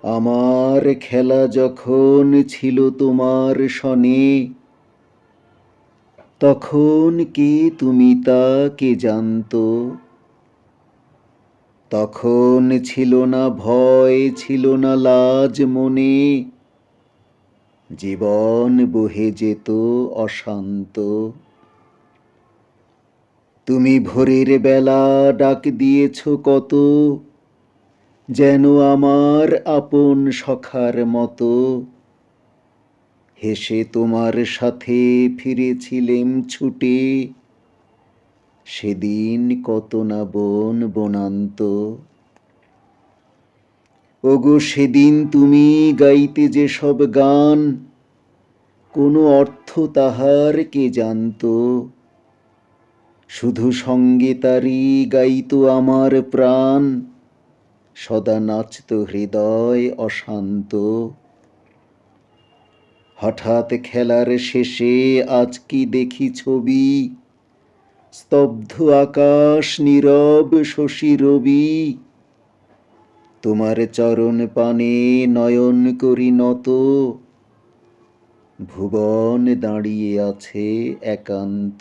আমার খেলা যখন ছিল তোমার সনে, তখন কে তুমি তা কে জানতো? তখন ছিল না ভয়, ছিল না লাজ মনে, জীবন বহে যেত অশান্ত। তুমি ভোরের বেলা ডাক দিয়েছ কত, যেন আমার আপন সখার মতো। হেসে তোমার সাথে ফিরেছিলেম ছুটে, সেদিন কত না বন বনান্ত। ওগো সেদিন তুমি গাইতে যে সব গান, কোনো অর্থ তাহার কে জানতো? শুধু সঙ্গে তারি গাইতো আমার প্রাণ, সদা নাচত হৃদয় অশান্ত। হঠাৎ খেলার শেষে আজ কি দেখি ছবি, স্তব্ধ আকাশ নীরব শশী রবি। তোমার চরণ পানে নয়ন করি নত, ভুবন দাঁড়িয়ে আছে একান্ত।